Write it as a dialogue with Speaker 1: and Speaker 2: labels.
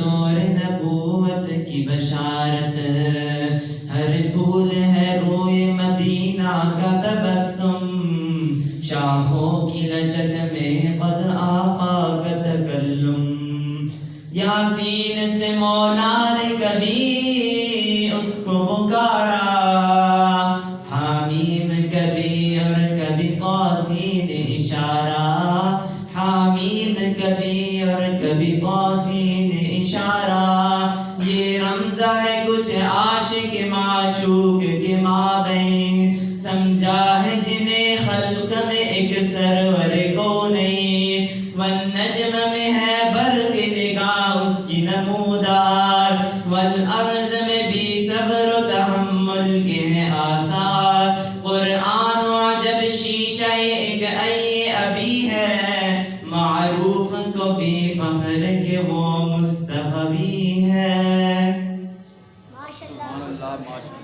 Speaker 1: دور نبوت کی بشارت، ہر پھول ہے روئے مدینہ کا تبسم، شاخوں کی لچک میں قد آقا کا تکلم، یاسین سے مولا نے کبھی اس کو پکارا، حامیم کبھی اور کبھی طاسین اشارہ، حامیم کبھی اور کبھی طاسین اشارہ، یہ رمزہ ہے کچھ عاشق معشوق کے مابین، سمجھا ہے جنہیں خلق میں ایک سرور کونین، والنجم میں ہے برق نگاہ اس کی نمودار، والارض میں بھی صبر و تحمل کے ہیں آثار، قرآن و عجب شیشہ ایک ابی ہے، معروف کو بھی فخر کہ وہ مصطفی ہے۔
Speaker 2: ماشاءاللہ۔